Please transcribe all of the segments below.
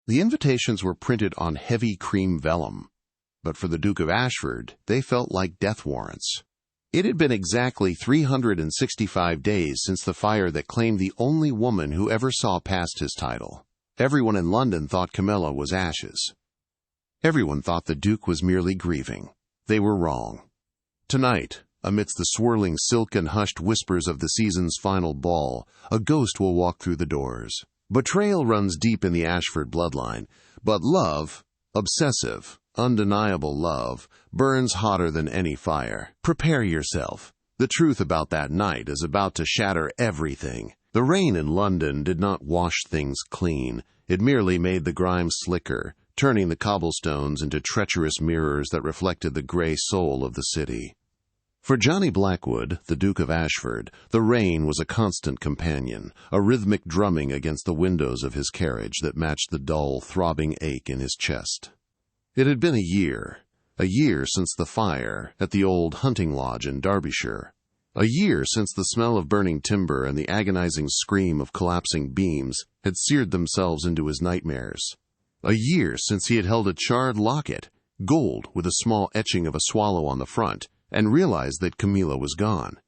The invitations were printed on heavy cream vellum, but for the Duke of Ashford, they felt like death warrants. It had been exactly 365 days since the fire that claimed the only woman who ever saw past his title. Everyone in London thought Camila was ashes. Everyone thought the Duke was merely grieving. They were wrong. Tonight, amidst the swirling silk and hushed whispers of the season's final ball, a ghost will walk through the doors. Betrayal runs deep in the Ashford bloodline, but love, obsessive, undeniable love, burns hotter than any fire. Prepare yourself. The truth about that night is about to shatter everything. The rain in London did not wash things clean. It merely made the grime slicker, turning the cobblestones into treacherous mirrors that reflected the gray soul of the city. For Johnny Blackwood, the Duke of Ashford, the rain was a constant companion, a rhythmic drumming against the windows of his carriage that matched the dull, throbbing ache in his chest. It had been a year since the fire at the old hunting lodge in Derbyshire, a year since the smell of burning timber and the agonizing scream of collapsing beams had seared themselves into his nightmares, a year since he had held a charred locket, gold with a small etching of a swallow on the front, and realized that Camila was gone.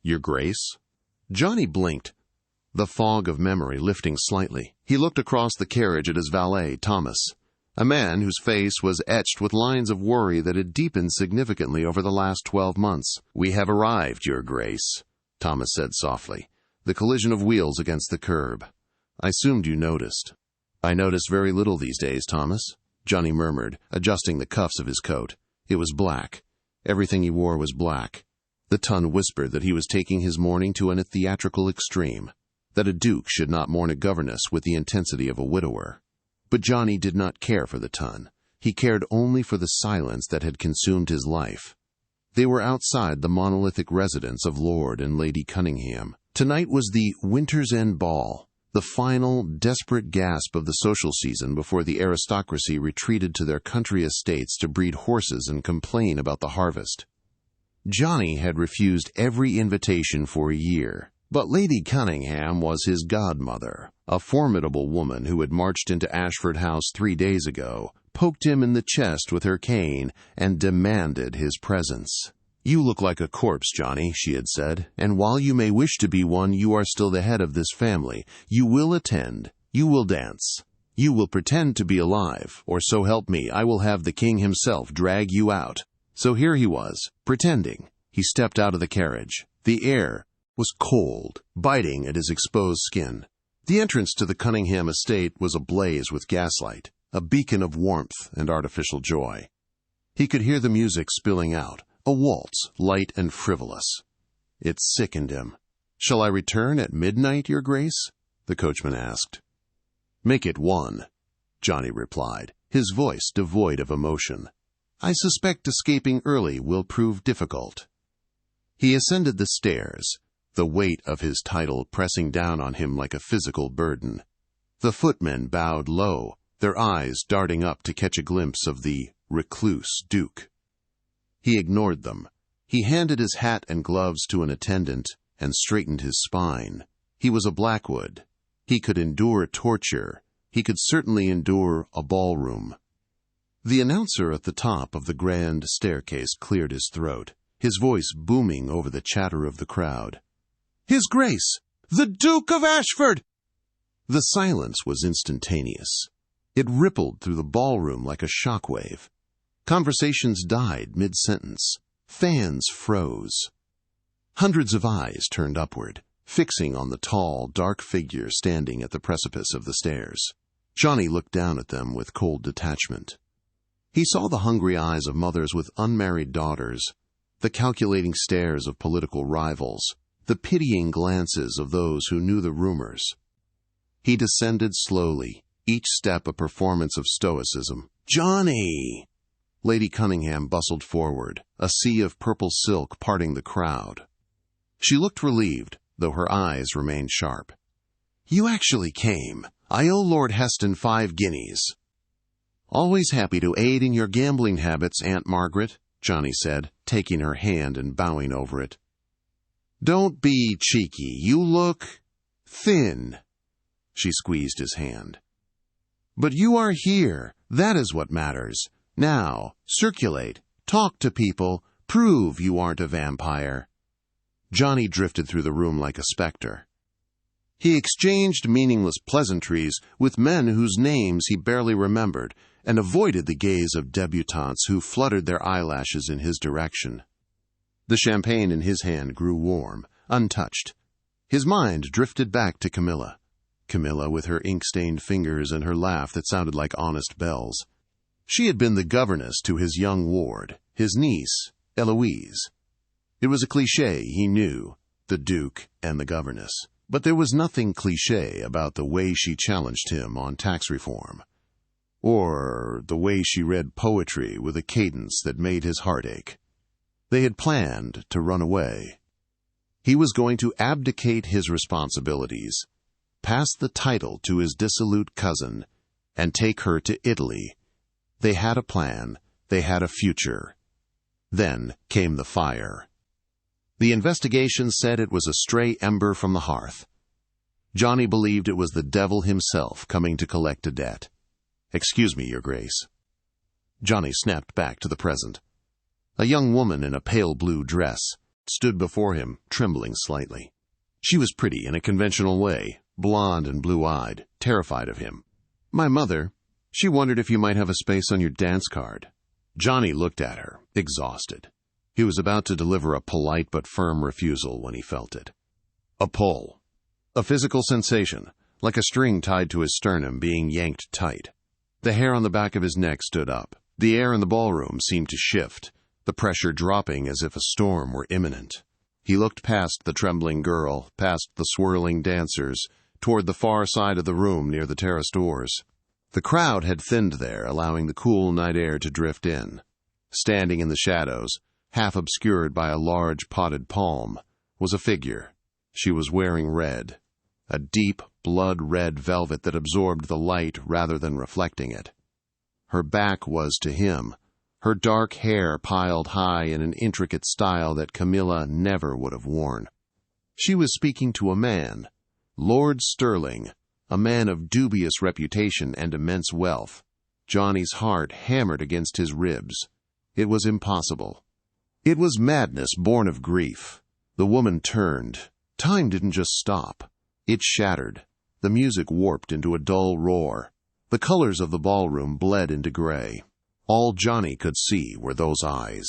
"Your Grace?" Johnny blinked, the fog of memory lifting slightly. He looked across the carriage at his valet, Thomas, a man whose face was etched with lines of worry that had deepened significantly over the last 12 months. "We have arrived, Your Grace," Thomas said softly, the collision of wheels against the curb. "I assumed you noticed." "I notice very little these days, Thomas," Johnny murmured, adjusting the cuffs of his coat. It was black. Everything he wore was black. The ton whispered that he was taking his mourning to a theatrical extreme, that a duke should not mourn a governess with the intensity of a widower. But Johnny did not care for the ton. He cared only for the silence that had consumed his life. They were outside the monolithic residence of Lord and Lady Cunningham. Tonight was the Winter's End Ball, the final, desperate gasp of the social season before the aristocracy retreated to their country estates to breed horses and complain about the harvest. Johnny had refused every invitation for a year, but Lady Cunningham was his godmother, a formidable woman who had marched into Ashford House 3 days ago, poked him in the chest with her cane, and demanded his presence. "You look like a corpse, Johnny," she had said, "and while you may wish to be one, you are still the head of this family. You will attend. You will dance. You will pretend to be alive, or so help me, I will have the king himself drag you out." So here he was, pretending. He stepped out of the carriage. The air was cold, biting at his exposed skin. The entrance to the Cunningham estate was ablaze with gaslight, a beacon of warmth and artificial joy. He could hear the music spilling out, a waltz, light and frivolous. It sickened him. "Shall I return at midnight, Your Grace?" the coachman asked. "Make it 1, Johnny replied, his voice devoid of emotion. "I suspect escaping early will prove difficult." He ascended the stairs, the weight of his title pressing down on him like a physical burden. The footmen bowed low, their eyes darting up to catch a glimpse of the recluse Duke. He ignored them. He handed his hat and gloves to an attendant and straightened his spine. He was a Blackwood. He could endure torture. He could certainly endure a ballroom. The announcer at the top of the grand staircase cleared his throat, his voice booming over the chatter of the crowd. "His Grace, the Duke of Ashford!" The silence was instantaneous. It rippled through the ballroom like a shockwave. Conversations died mid-sentence. Fans froze. Hundreds of eyes turned upward, fixing on the tall, dark figure standing at the precipice of the stairs. Johnny looked down at them with cold detachment. He saw the hungry eyes of mothers with unmarried daughters, the calculating stares of political rivals, the pitying glances of those who knew the rumors. He descended slowly, each step a performance of stoicism. "Johnny!" Lady Cunningham bustled forward, a sea of purple silk parting the crowd. She looked relieved, though her eyes remained sharp. "You actually came. I owe Lord Heston 5 guineas. "Always happy to aid in your gambling habits, Aunt Margaret," Johnny said, taking her hand and bowing over it. "Don't be cheeky. You look thin." She squeezed his hand. But you are here. That is what matters. Now, circulate. Talk to people. Prove you aren't a vampire." Johnny drifted through the room like a specter. He exchanged meaningless pleasantries with men whose names he barely remembered and avoided the gaze of debutantes who fluttered their eyelashes in his direction. The champagne in his hand grew warm, untouched. His mind drifted back to Camila. Camila with her ink-stained fingers and her laugh that sounded like honest bells. She had been the governess to his young ward, his niece, Eloise. It was a cliché, he knew, the Duke and the governess. But there was nothing cliché about the way she challenged him on tax reform, or the way she read poetry with a cadence that made his heart ache. They had planned to run away. He was going to abdicate his responsibilities, pass the title to his dissolute cousin, and take her to Italy. They had a plan. They had a future. Then came the fire. The investigation said it was a stray ember from the hearth. Johnny believed it was the devil himself coming to collect a debt. "Excuse me, Your Grace." Johnny snapped back to the present. A young woman in a pale blue dress stood before him, trembling slightly. She was pretty in a conventional way, blonde and blue-eyed, terrified of him. "My mother. She wondered if you might have a space on your dance card." Johnny looked at her, exhausted. He was about to deliver a polite but firm refusal when he felt it. A pull. A physical sensation, like a string tied to his sternum being yanked tight. The hair on the back of his neck stood up. The air in the ballroom seemed to shift, the pressure dropping as if a storm were imminent. He looked past the trembling girl, past the swirling dancers, toward the far side of the room near the terrace doors. The crowd had thinned there, allowing the cool night air to drift in. Standing in the shadows, half obscured by a large potted palm, was a figure. She was wearing red, a deep blood-red velvet that absorbed the light rather than reflecting it. Her back was to him, her dark hair piled high in an intricate style that Camila never would have worn. She was speaking to a man, Lord Sterling, a man of dubious reputation and immense wealth. Johnny's heart hammered against his ribs. It was impossible. It was madness born of grief. The woman turned. Time didn't just stop. It shattered. The music warped into a dull roar. The colors of the ballroom bled into gray. All Johnny could see were those eyes.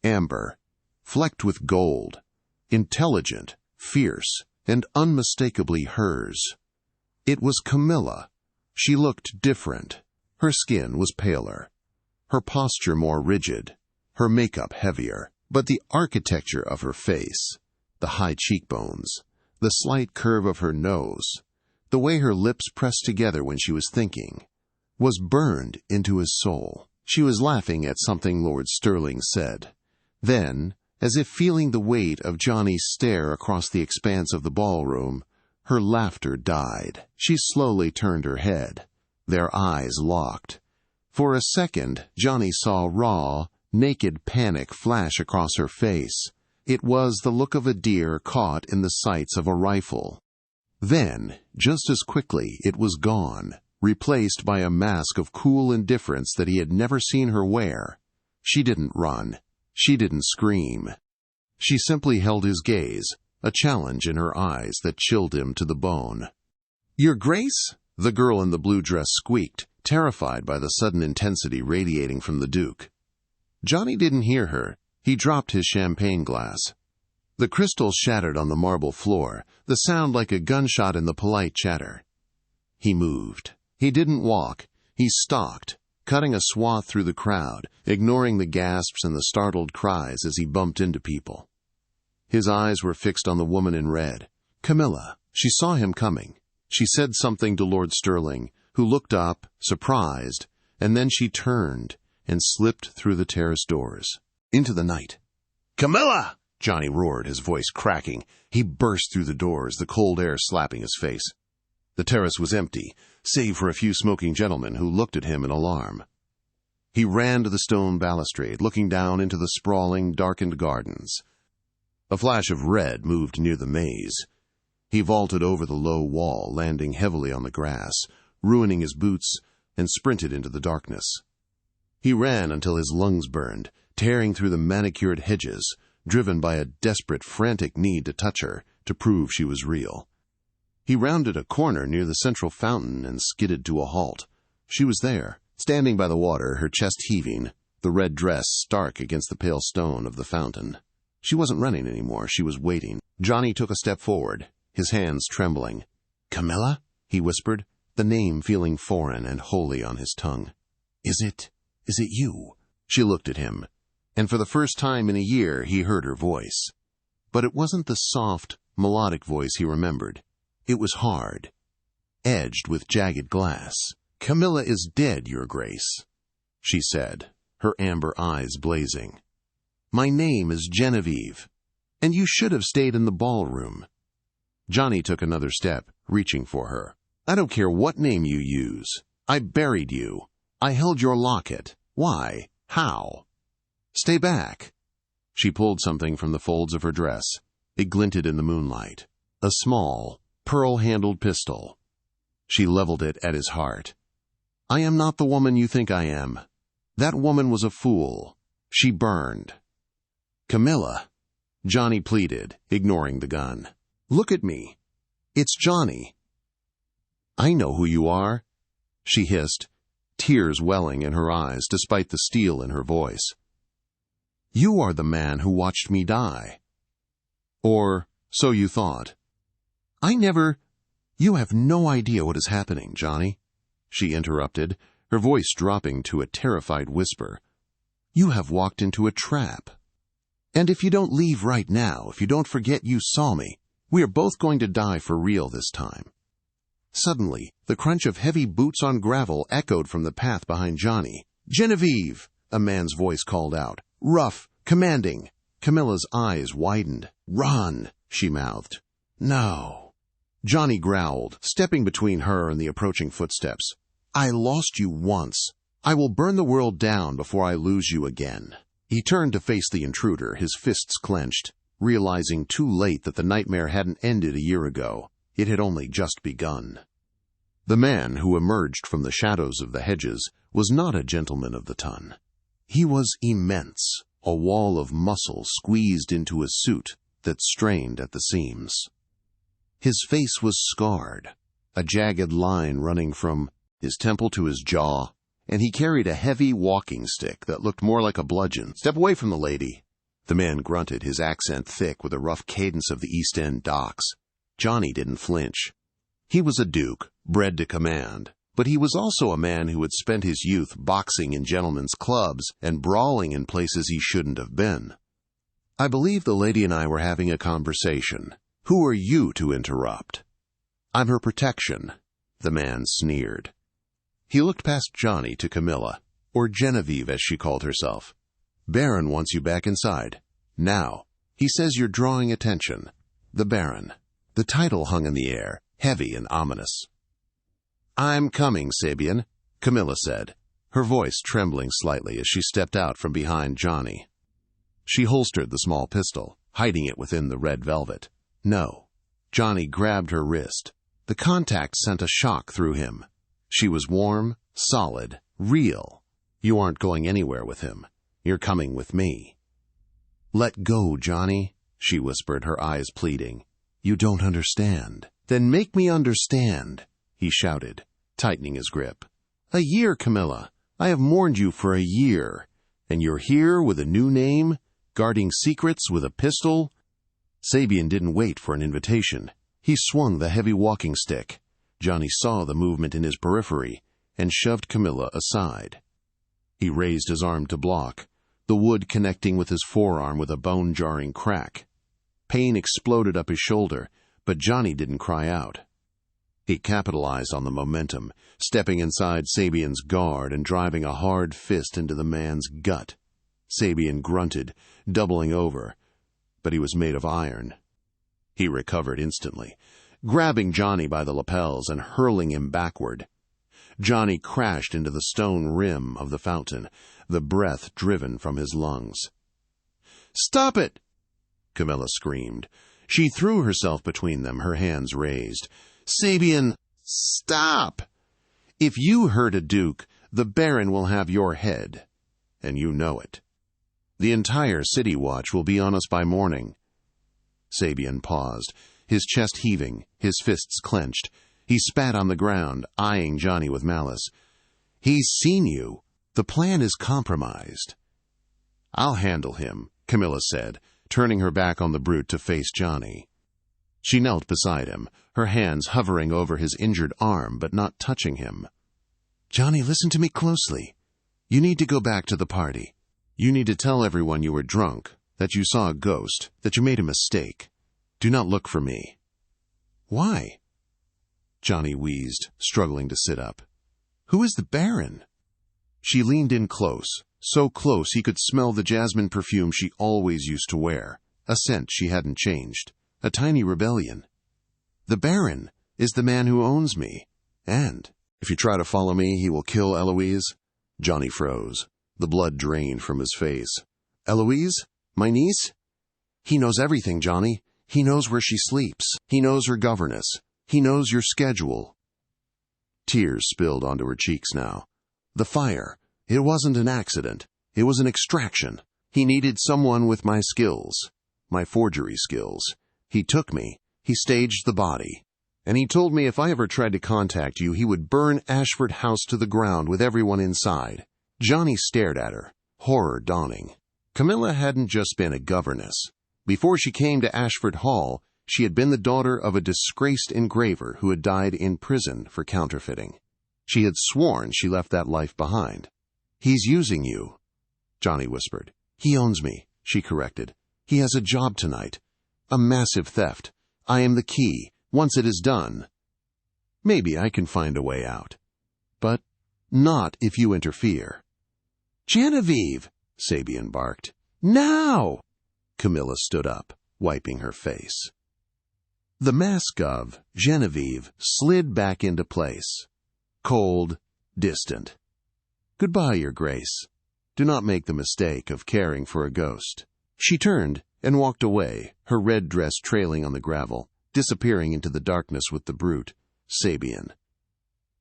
Amber, flecked with gold. Intelligent, fierce, and unmistakably hers. It was Camila. She looked different. Her skin was paler. Her posture more rigid. Her makeup heavier. But the architecture of her face, the high cheekbones, the slight curve of her nose, the way her lips pressed together when she was thinking, was burned into his soul. She was laughing at something Lord Sterling said. Then, as if feeling the weight of Johnny's stare across the expanse of the ballroom, her laughter died. She slowly turned her head. Their eyes locked. For a second, Johnny saw raw, naked panic flash across her face. It was the look of a deer caught in the sights of a rifle. Then, just as quickly, it was gone, replaced by a mask of cool indifference that he had never seen her wear. She didn't run. She didn't scream. She simply held his gaze, a challenge in her eyes that chilled him to the bone. "Your Grace?" the girl in the blue dress squeaked, terrified by the sudden intensity radiating from the Duke. Johnny didn't hear her. He dropped his champagne glass. The crystal shattered on the marble floor, the sound like a gunshot in the polite chatter. He moved. He didn't walk. He stalked, cutting a swath through the crowd, ignoring the gasps and the startled cries as he bumped into people. His eyes were fixed on the woman in red. Camila. She saw him coming. She said something to Lord Sterling, who looked up, surprised, and then she turned and slipped through the terrace doors, into the night. "Camila!" Johnny roared, his voice cracking. He burst through the doors, the cold air slapping his face. The terrace was empty, save for a few smoking gentlemen who looked at him in alarm. He ran to the stone balustrade, looking down into the sprawling, darkened gardens. A flash of red moved near the maze. He vaulted over the low wall, landing heavily on the grass, ruining his boots, and sprinted into the darkness. He ran until his lungs burned, tearing through the manicured hedges, driven by a desperate, frantic need to touch her, to prove she was real. He rounded a corner near the central fountain and skidded to a halt. She was there, standing by the water, her chest heaving, the red dress stark against the pale stone of the fountain. She wasn't running anymore, she was waiting. Johnny took a step forward, his hands trembling. "Camila?" he whispered, the name feeling foreign and wholly on his tongue. Is it you?" She looked at him, and for the first time in a year he heard her voice. But it wasn't the soft, melodic voice he remembered. It was hard, edged with jagged glass. "Camila is dead, Your Grace," she said, her amber eyes blazing. "My name is Genevieve, and you should have stayed in the ballroom." Johnny took another step, reaching for her. "I don't care what name you use. I buried you. I held your locket. Why? How?" "Stay back." She pulled something from the folds of her dress. It glinted in the moonlight. A small, pearl-handled pistol. She leveled it at his heart. "I am not the woman you think I am. That woman was a fool. She burned." "Camila," Johnny pleaded, ignoring the gun. "Look at me. It's Johnny." "I know who you are," she hissed, tears welling in her eyes despite the steel in her voice. "You are the man who watched me die. Or so you thought." "You have no idea what is happening, Johnny," she interrupted, her voice dropping to a terrified whisper. "You have walked into a trap. And if you don't leave right now, if you don't forget you saw me, we are both going to die for real this time." Suddenly, the crunch of heavy boots on gravel echoed from the path behind Johnny. "Genevieve!" a man's voice called out. Rough, commanding. Camilla's eyes widened. "Run!" she mouthed. "No." Johnny growled, stepping between her and the approaching footsteps. "I lost you once. I will burn the world down before I lose you again." He turned to face the intruder, his fists clenched, realizing too late that the nightmare hadn't ended a year ago. It had only just begun. The man who emerged from the shadows of the hedges was not a gentleman of the ton. He was immense, a wall of muscle squeezed into a suit that strained at the seams. His face was scarred, a jagged line running from his temple to his jaw, and he carried a heavy walking stick that looked more like a bludgeon. "Step away from the lady." The man grunted, his accent thick with the rough cadence of the East End docks. Johnny didn't flinch. He was a duke, bred to command, but he was also a man who had spent his youth boxing in gentlemen's clubs and brawling in places he shouldn't have been. "I believe the lady and I were having a conversation. Who are you to interrupt?" "I'm her protection," the man sneered. He looked past Johnny to Camila, or Genevieve as she called herself. "Baron wants you back inside. Now, he says you're drawing attention. The Baron." The title hung in the air, heavy and ominous. "I'm coming, Sabian," Camila said, her voice trembling slightly as she stepped out from behind Johnny. She holstered the small pistol, hiding it within the red velvet. "No." Johnny grabbed her wrist. The contact sent a shock through him. She was warm, solid, real. "You aren't going anywhere with him. You're coming with me." "Let go, Johnny," she whispered, her eyes pleading. "You don't understand." "Then make me understand," he shouted, tightening his grip. "A year, Camila. I have mourned you for a year. And you're here with a new name, guarding secrets with a pistol?" Sabian didn't wait for an invitation. He swung the heavy walking stick. Johnny saw the movement in his periphery and shoved Camila aside. He raised his arm to block, the wood connecting with his forearm with a bone-jarring crack. Pain exploded up his shoulder, but Johnny didn't cry out. He capitalized on the momentum, stepping inside Sabian's guard and driving a hard fist into the man's gut. Sabian grunted, doubling over, but he was made of iron. He recovered instantly, grabbing Johnny by the lapels and hurling him backward. Johnny crashed into the stone rim of the fountain, the breath driven from his lungs. "Stop it!" Camila screamed. She threw herself between them, her hands raised. "Sabian, stop!" If you hurt a duke, the Baron will have your head. And you know it. The entire city watch will be on us by morning. Sabian paused, his chest heaving, his fists clenched. He spat on the ground, eyeing Johnny with malice. He's seen you. The plan is compromised. I'll handle him, Camila said, turning her back on the brute to face Johnny. She knelt beside him, her hands hovering over his injured arm but not touching him. Johnny, listen to me closely. You need to go back to the party. You need to tell everyone you were drunk, that you saw a ghost, that you made a mistake. Do not look for me. Why? Johnny wheezed, struggling to sit up. Who is the Baron? She leaned in close, so close he could smell the jasmine perfume she always used to wear, a scent she hadn't changed, a tiny rebellion. The Baron is the man who owns me, and if you try to follow me, he will kill Eloise. Johnny froze. The blood drained from his face. Eloise? My niece? He knows everything, Johnny. He knows where she sleeps. He knows her governess. He knows your schedule. Tears spilled onto her cheeks now. The fire. It wasn't an accident. It was an extraction. He needed someone with my skills. My forgery skills. He took me. He staged the body. And he told me if I ever tried to contact you, he would burn Ashford House to the ground with everyone inside. Johnny stared at her, horror dawning. Camila hadn't just been a governess. Before she came to Ashford Hall, she had been the daughter of a disgraced engraver who had died in prison for counterfeiting. She had sworn she left that life behind. He's using you, Johnny whispered. He owns me, she corrected. He has a job tonight. A massive theft. I am the key. Once it is done, maybe I can find a way out. But not if you interfere. Genevieve, Sabian barked. Now! Camila stood up, wiping her face. The mask of Genevieve slid back into place. Cold, distant. Goodbye, Your Grace. Do not make the mistake of caring for a ghost. She turned and walked away, her red dress trailing on the gravel, disappearing into the darkness with the brute, Sabian.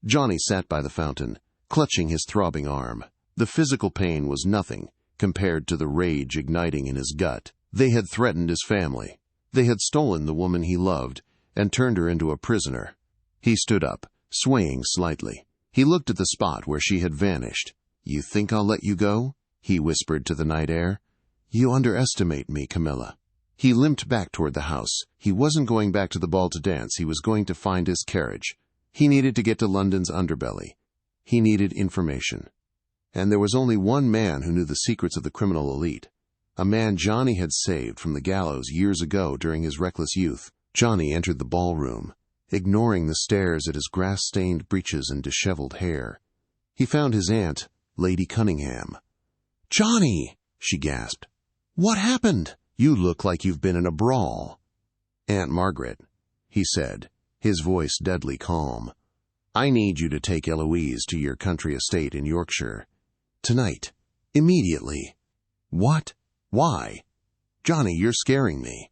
Johnny sat by the fountain, clutching his throbbing arm. The physical pain was nothing compared to the rage igniting in his gut. They had threatened his family. They had stolen the woman he loved and turned her into a prisoner. He stood up, swaying slightly. He looked at the spot where she had vanished. You think I'll let you go? He whispered to the night air. You underestimate me, Camila. He limped back toward the house. He wasn't going back to the ball to dance. He was going to find his carriage. He needed to get to London's underbelly. He needed information. And there was only one man who knew the secrets of the criminal elite. A man Johnny had saved from the gallows years ago during his reckless youth. Johnny entered the ballroom, ignoring the stares at his grass-stained breeches and disheveled hair. He found his aunt, Lady Cunningham. "Johnny!" she gasped. "What happened? You look like you've been in a brawl." "Aunt Margaret," he said, his voice deadly calm. "I need you to take Eloise to your country estate in Yorkshire. Tonight. Immediately." "What? Why?" "Johnny, you're scaring me."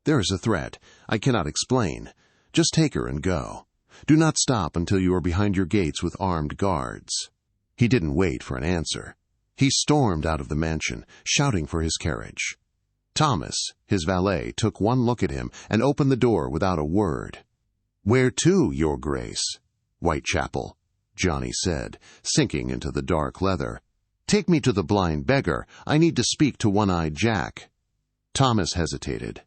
"There is a threat. I cannot explain. Just take her and go. Do not stop until you are behind your gates with armed guards." He didn't wait for an answer. He stormed out of the mansion, shouting for his carriage. Thomas, his valet, took one look at him and opened the door without a word. "Where to, Your Grace?" "Whitechapel," Johnny said, sinking into the dark leather. "Take me to the blind beggar. I need to speak to One-Eyed Jack." Thomas hesitated.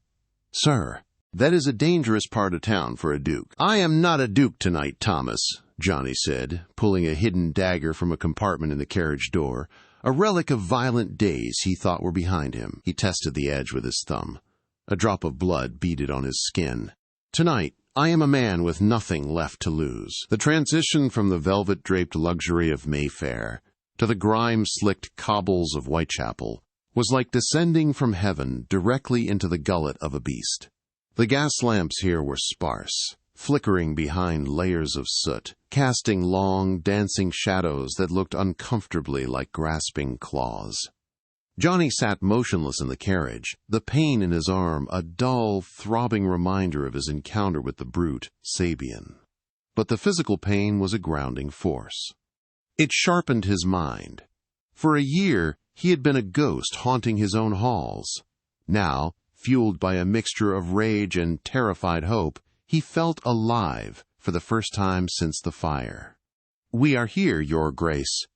"Sir, that is a dangerous part of town for a duke." "I am not a duke tonight, Thomas," Johnny said, pulling a hidden dagger from a compartment in the carriage door, a relic of violent days he thought were behind him. He tested the edge with his thumb. A drop of blood beaded on his skin. "Tonight, I am a man with nothing left to lose." The transition from the velvet-draped luxury of Mayfair to the grime-slicked cobbles of Whitechapel was like descending from heaven directly into the gullet of a beast. The gas lamps here were sparse, flickering behind layers of soot, casting long, dancing shadows that looked uncomfortably like grasping claws. Johnny sat motionless in the carriage, the pain in his arm a dull, throbbing reminder of his encounter with the brute, Sabian. but the physical pain was a grounding force. It sharpened his mind. For a year, he had been a ghost haunting his own halls. Now, fueled by a mixture of rage and terrified hope, he felt alive for the first time since the fire. "We are here, Your Grace,"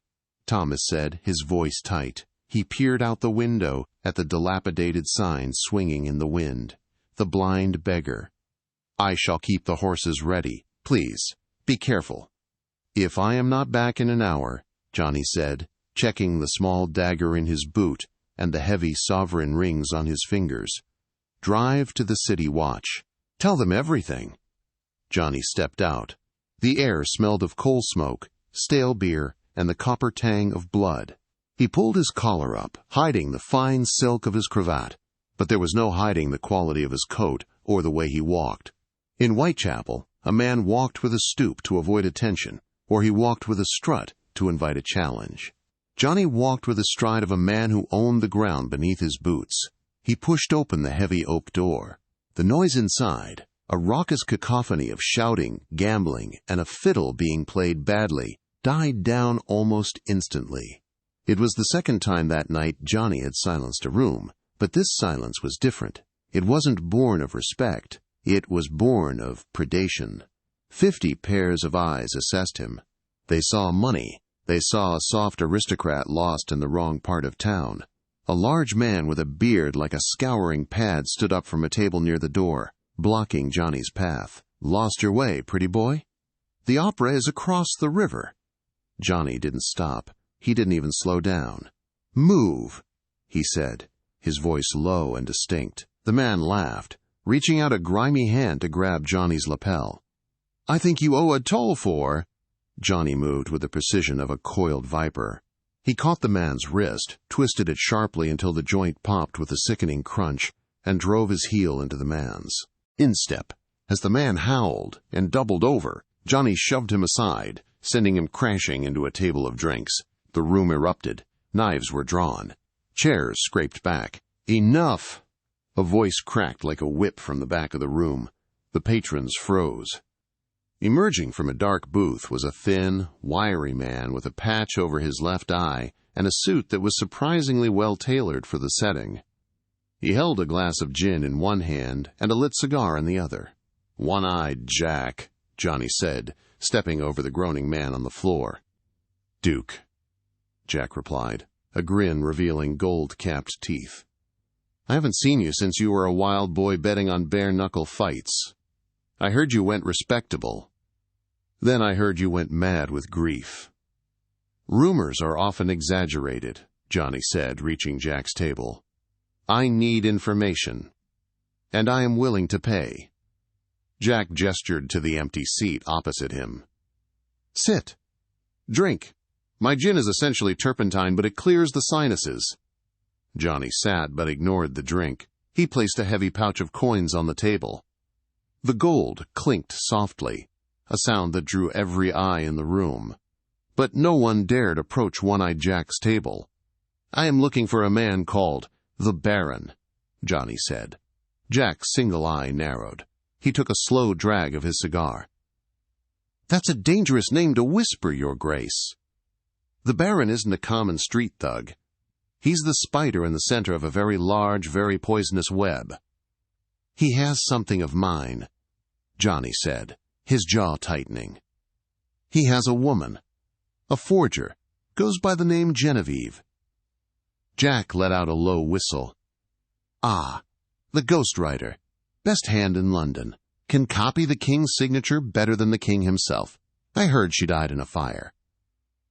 Thomas said, his voice tight. He peered out the window at the dilapidated sign swinging in the wind. The blind beggar. "I shall keep the horses ready. Please, be careful." "If I am not back in an hour," Johnny said, checking the small dagger in his boot and the heavy sovereign rings on his fingers. "Drive to the city watch. Tell them everything." Johnny stepped out. The air smelled of coal smoke, stale beer, and the copper tang of blood. He pulled his collar up, hiding the fine silk of his cravat, but there was no hiding the quality of his coat or the way he walked. In Whitechapel, a man walked with a stoop to avoid attention, or he walked with a strut to invite a challenge. Johnny walked with the stride of a man who owned the ground beneath his boots. He pushed open the heavy oak door. The noise inside, a raucous cacophony of shouting, gambling, and a fiddle being played badly, died down almost instantly. It was the second time that night Johnny had silenced a room, but this silence was different. It wasn't born of respect. It was born of predation. 50 pairs of eyes assessed him. They saw money. They saw a soft aristocrat lost in the wrong part of town. A large man with a beard like a scouring pad stood up from a table near the door, blocking Johnny's path. "Lost your way, pretty boy? The opera is across the river." Johnny didn't stop. He didn't even slow down. "Move," he said, his voice low and distinct. The man laughed, reaching out a grimy hand to grab Johnny's lapel. "I think you owe a toll for—" Johnny moved with the precision of a coiled viper. He caught the man's wrist, twisted it sharply until the joint popped with a sickening crunch, and drove his heel into the man's. Instep. As the man howled and doubled over, Johnny shoved him aside, sending him crashing into a table of drinks. The room erupted. Knives were drawn. Chairs scraped back. "Enough!" A voice cracked like a whip from the back of the room. The patrons froze. Emerging from a dark booth was a thin, wiry man with a patch over his left eye and a suit that was surprisingly well tailored for the setting. He held a glass of gin in one hand and a lit cigar in the other. "One-eyed Jack," Johnny said, stepping over the groaning man on the floor. "Duke," Jack replied, a grin revealing gold-capped teeth. "I haven't seen you since you were a wild boy betting on bare-knuckle fights. I heard you went respectable. Then I heard you went mad with grief." "Rumors are often exaggerated," Johnny said, reaching Jack's table. "I need information, and I am willing to pay." Jack gestured to the empty seat opposite him. "Sit. Drink. My gin is essentially turpentine, but it clears the sinuses." Johnny sat but ignored the drink. He placed a heavy pouch of coins on the table. The gold clinked softly, a sound that drew every eye in the room. But no one dared approach One-Eyed Jack's table. "I am looking for a man called the Baron," Johnny said. Jack's single eye narrowed. He took a slow drag of his cigar. "That's a dangerous name to whisper, Your Grace. The Baron isn't a common street thug. He's the spider in the center of a very large, very poisonous web." "He has something of mine," Johnny said, his jaw tightening. "He has a woman. A forger. Goes by the name Genevieve." Jack let out a low whistle. "Ah, the ghostwriter. Best hand in London. Can copy the king's signature better than the king himself. I heard she died in a fire."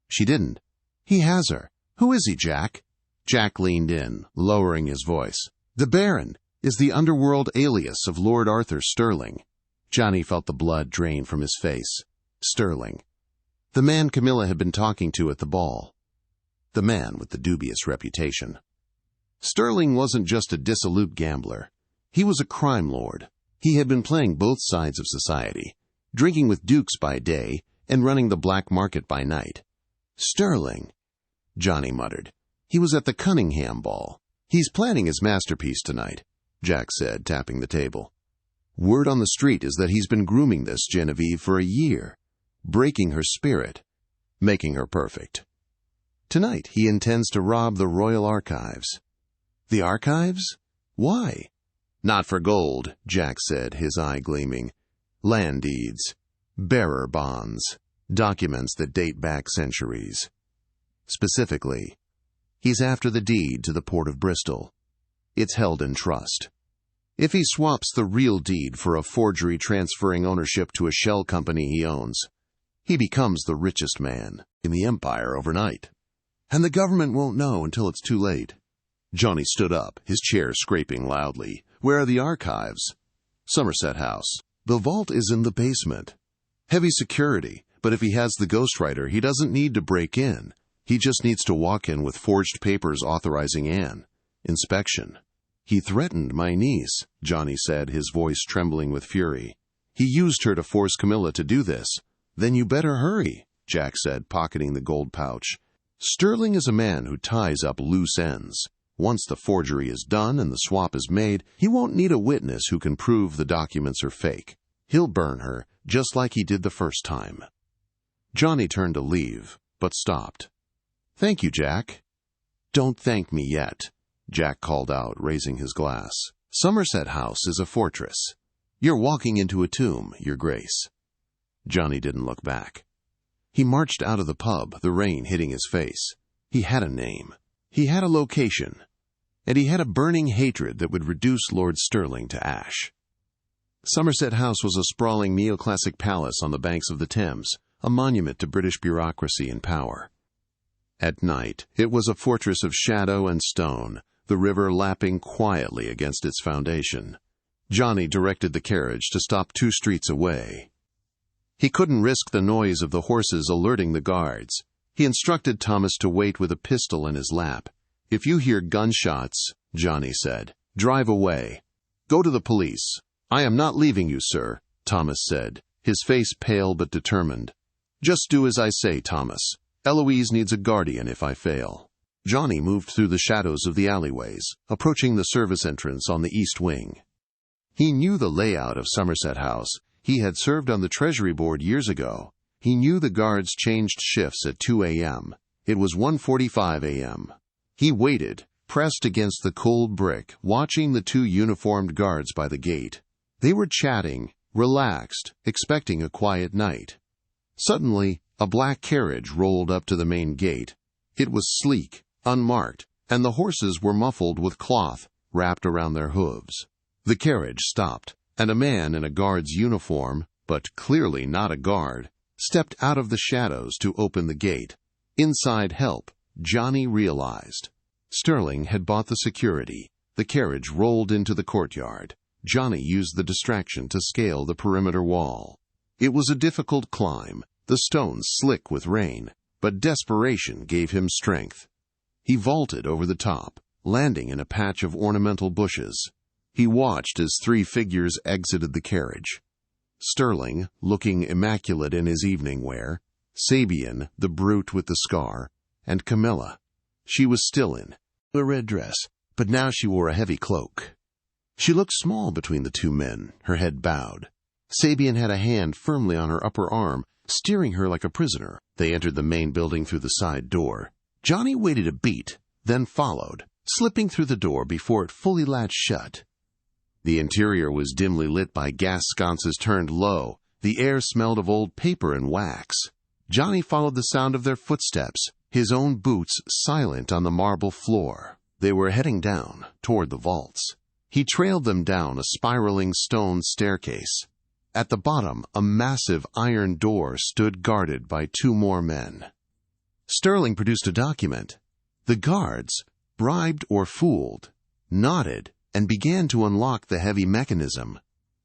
"She didn't. He has her. Who is he, Jack?" Jack leaned in, lowering his voice. "The Baron is the underworld alias of Lord Arthur Sterling." Johnny felt the blood drain from his face. Sterling. The man Camila had been talking to at the ball. The man with the dubious reputation. Sterling wasn't just a dissolute gambler. He was a crime lord. He had been playing both sides of society, drinking with dukes by day and running the black market by night. "Sterling," Johnny muttered. "He was at the Cunningham ball. He's planning his masterpiece tonight," Jack said, tapping the table. "Word on the street is that he's been grooming this Genevieve for a year. breaking her spirit, making her perfect. Tonight he intends to rob the royal archives. The archives? Why? Not for gold, Jack said, his eye gleaming. Land deeds, bearer bonds, documents that date back centuries. Specifically, he's after the deed to the port of Bristol. It's held in trust. If he swaps the real deed for a forgery transferring ownership to a shell company he owns, he becomes the richest man in the empire overnight. And the government won't know until it's too late. Johnny stood up, his chair scraping loudly. Where are the archives? Somerset House. The vault is in the basement. Heavy security, but if he has the ghostwriter, he doesn't need to break in. He just needs to walk in with forged papers authorizing Anne. Inspection. He threatened my niece, Johnny said, his voice trembling with fury. He used her to force Camila to do this. Then you better hurry, Jack said, pocketing the gold pouch. Sterling is a man who ties up loose ends. Once the forgery is done and the swap is made, he won't need a witness who can prove the documents are fake. He'll burn her, just like he did the first time. Johnny turned to leave, but stopped. Thank you, Jack. Don't thank me yet, Jack called out, raising his glass. Somerset House is a fortress. You're walking into a tomb, Your Grace. Johnny didn't look back. He marched out of the pub, the rain hitting his face. He had a name. He had a location. And he had a burning hatred that would reduce Lord Sterling to ash. Somerset House was a sprawling neoclassic palace on the banks of the Thames, a monument to British bureaucracy and power. At night, it was a fortress of shadow and stone, the river lapping quietly against its foundation. Johnny directed the carriage to stop 2 streets away. He couldn't risk the noise of the horses alerting the guards. He instructed Thomas to wait with a pistol in his lap. If you hear gunshots, Johnny said, drive away. Go to the police. I am not leaving you, sir, Thomas said, his face pale but determined. Just do as I say, Thomas. Eloise needs a guardian if I fail. Johnny moved through the shadows of the alleyways, approaching the service entrance on the east wing. He knew the layout of Somerset House. He had served on the Treasury Board years ago. He knew the guards changed shifts at 2 a.m. It was 1:45 a.m. He waited, pressed against the cold brick, watching the 2 uniformed guards by the gate. They were chatting, relaxed, expecting a quiet night. Suddenly, a black carriage rolled up to the main gate. It was sleek, unmarked, and the horses were muffled with cloth wrapped around their hooves. The carriage stopped, and a man in a guard's uniform, but clearly not a guard, stepped out of the shadows to open the gate. Inside help, Johnny realized. Sterling had bought the security. The carriage rolled into the courtyard. Johnny used the distraction to scale the perimeter wall. It was a difficult climb, the stones slick with rain, but desperation gave him strength. He vaulted over the top, landing in a patch of ornamental bushes. He watched as 3 figures exited the carriage. Sterling, looking immaculate in his evening wear, Sabian, the brute with the scar, and Camila. She was still in a red dress, but now she wore a heavy cloak. She looked small between the 2 men, her head bowed. Sabian had a hand firmly on her upper arm, steering her like a prisoner. They entered the main building through the side door. Johnny waited a beat, then followed, slipping through the door before it fully latched shut. The interior was dimly lit by gas sconces turned low. The air smelled of old paper and wax. Johnny followed the sound of their footsteps, his own boots silent on the marble floor. They were heading down, toward the vaults. He trailed them down a spiraling stone staircase. At the bottom, a massive iron door stood guarded by 2 more men. Sterling produced a document. The guards, bribed or fooled, nodded and began to unlock the heavy mechanism.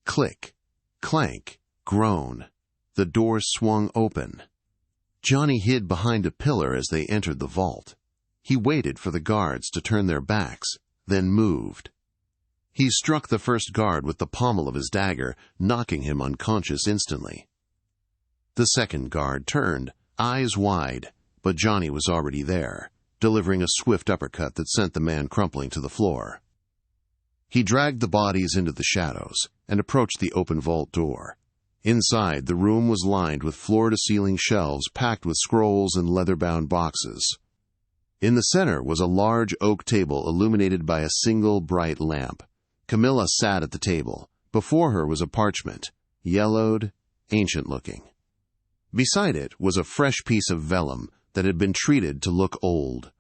Click, clank, groan. The door swung open. Johnny hid behind a pillar as they entered the vault. He waited for the guards to turn their backs, then moved. He struck the first guard with the pommel of his dagger, knocking him unconscious instantly. The second guard turned, eyes wide, but Johnny was already there, delivering a swift uppercut that sent the man crumpling to the floor. He dragged the bodies into the shadows and approached the open vault door. Inside, the room was lined with floor-to-ceiling shelves packed with scrolls and leather-bound boxes. In the center was a large oak table illuminated by a single bright lamp. Camila sat at the table. Before her was a parchment, yellowed, ancient-looking. Beside it was a fresh piece of vellum that had been treated to look old.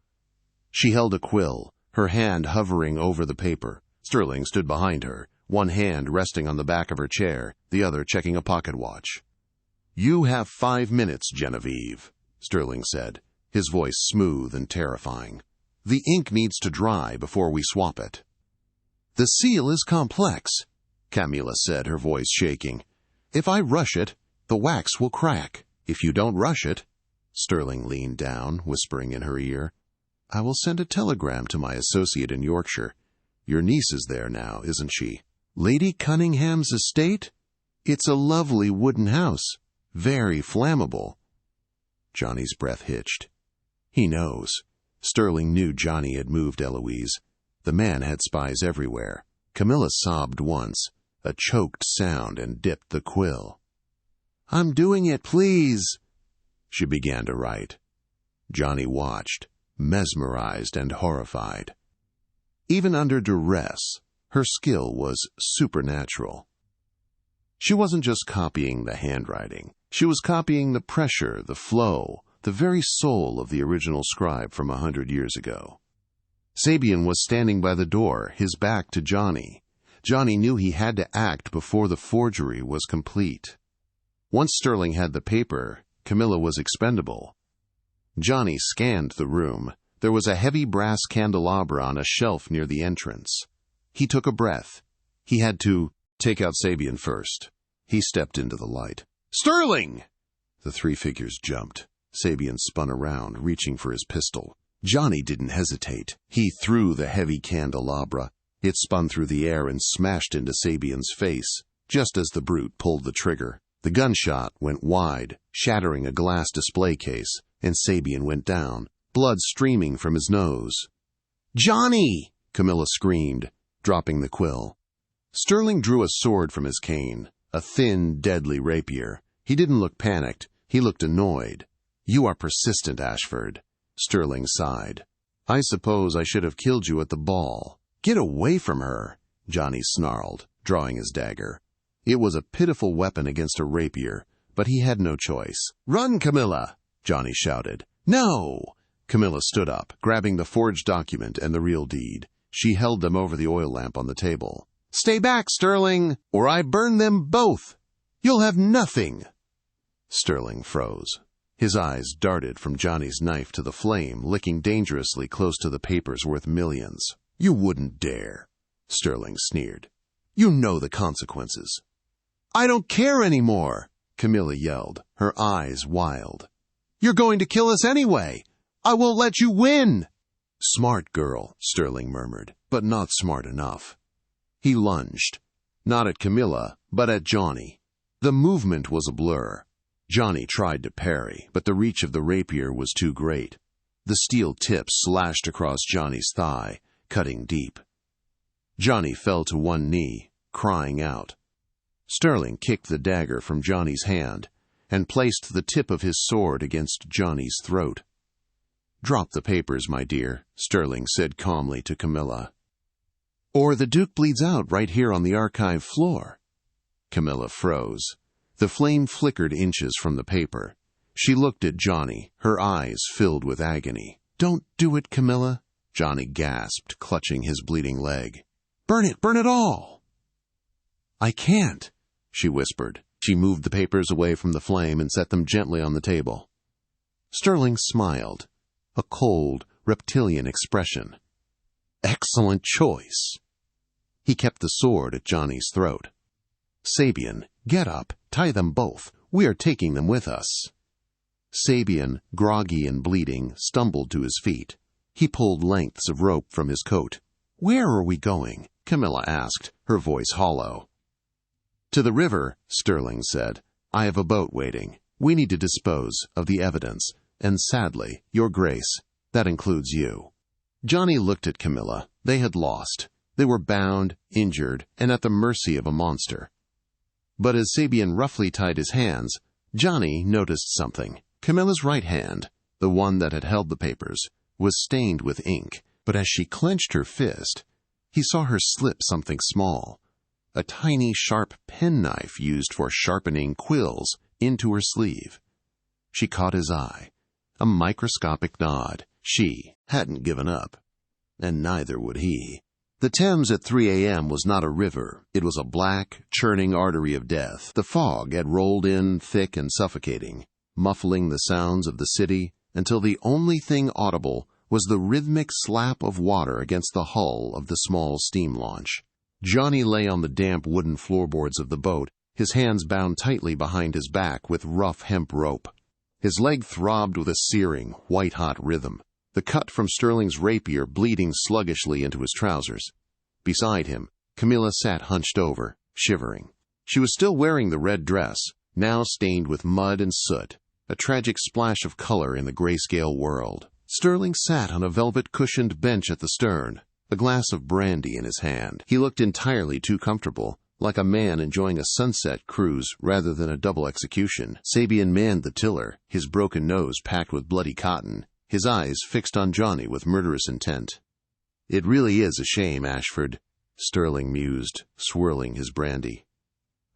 She held a quill, her hand hovering over the paper. Sterling stood behind her, one hand resting on the back of her chair, the other checking a pocket watch. "You have 5 minutes, Genevieve," Sterling said, his voice smooth and terrifying. "The ink needs to dry before we swap it." "The seal is complex," Camila said, her voice shaking. "If I rush it, the wax will crack." "If you don't rush it," Sterling leaned down, whispering in her ear, "I will send a telegram to my associate in Yorkshire. Your niece is there now, isn't she? Lady Cunningham's estate? It's a lovely wooden house, very flammable." Johnny's breath hitched. He knows. Sterling knew Johnny had moved Eloise. The man had spies everywhere. Camila sobbed once, a choked sound, and dipped the quill. "I'm doing it, please." She began to write. Johnny watched, mesmerized and horrified. Even under duress, her skill was supernatural. She wasn't just copying the handwriting. She was copying the pressure, the flow, the very soul of the original scribe from 100 years ago. Sabian was standing by the door, his back to Johnny. Johnny knew he had to act before the forgery was complete. Once Sterling had the paper, Camila was expendable. Johnny scanned the room. There was a heavy brass candelabra on a shelf near the entrance. He took a breath. He had to take out Sabian first. He stepped into the light. "Sterling!" The 3 figures jumped. Sabian spun around, reaching for his pistol. Johnny didn't hesitate. He threw the heavy candelabra. It spun through the air and smashed into Sabian's face, just as the brute pulled the trigger. The gunshot went wide, shattering a glass display case, and Sabian went down, blood streaming from his nose. "Johnny!" Camila screamed, dropping the quill. Sterling drew a sword from his cane, a thin, deadly rapier. He didn't look panicked. He looked annoyed. "You are persistent, Ashford." Sterling sighed. "I suppose I should have killed you at the ball." "Get away from her," Johnny snarled, drawing his dagger. It was a pitiful weapon against a rapier, but he had no choice. "Run, Camila!" Johnny shouted. "No!" Camila stood up, grabbing the forged document and the real deed. She held them over the oil lamp on the table. "Stay back, Sterling, or I burn them both! You'll have nothing!" Sterling froze. His eyes darted from Johnny's knife to the flame, licking dangerously close to the papers worth millions. "You wouldn't dare," Sterling sneered. "You know the consequences." "I don't care anymore," Camila yelled, her eyes wild. "You're going to kill us anyway. I won't let you win." "Smart girl," Sterling murmured, "but not smart enough." He lunged, not at Camila, but at Johnny. The movement was a blur. Johnny tried to parry, but the reach of the rapier was too great. The steel tip slashed across Johnny's thigh, cutting deep. Johnny fell to one knee, crying out. Sterling kicked the dagger from Johnny's hand and placed the tip of his sword against Johnny's throat. "Drop the papers, my dear," Sterling said calmly to Camila. "Or the Duke bleeds out right here on the archive floor." Camila froze. The flame flickered inches from the paper. She looked at Johnny, her eyes filled with agony. "Don't do it, Camila," Johnny gasped, clutching his bleeding leg. Burn it all!" "I can't," she whispered. She moved the papers away from the flame and set them gently on the table. Sterling smiled, a cold, reptilian expression. "Excellent choice." He kept the sword at Johnny's throat. "Sabian, get up, tie them both. We are taking them with us." Sabian, groggy and bleeding, stumbled to his feet. He pulled lengths of rope from his coat. "Where are we going?" Camila asked, her voice hollow. "To the river," Sterling said. "I have a boat waiting. We need to dispose of the evidence, and sadly, Your Grace, that includes you." Johnny looked at Camila. They had lost. They were bound, injured, and at the mercy of a monster. But as Sabian roughly tied his hands, Johnny noticed something. Camilla's right hand, the one that had held the papers, was stained with ink, but as she clenched her fist, he saw her slip something small, a tiny sharp penknife used for sharpening quills, into her sleeve. She caught his eye. A microscopic nod. She hadn't given up. And neither would he. The Thames at 3 a.m. was not a river. It was a black, churning artery of death. The fog had rolled in thick and suffocating, muffling the sounds of the city until the only thing audible was the rhythmic slap of water against the hull of the small steam launch. Johnny lay on the damp wooden floorboards of the boat, his hands bound tightly behind his back with rough hemp rope. His leg throbbed with a searing, white-hot rhythm, the cut from Sterling's rapier bleeding sluggishly into his trousers. Beside him, Camila sat hunched over, shivering. She was still wearing the red dress, now stained with mud and soot, a tragic splash of color in the grayscale world. Sterling sat on a velvet-cushioned bench at the stern, a glass of brandy in his hand. He looked entirely too comfortable, like a man enjoying a sunset cruise rather than a double execution. Sabian manned the tiller, his broken nose packed with bloody cotton, his eyes fixed on Johnny with murderous intent. "It really is a shame, Ashford," Sterling mused, swirling his brandy.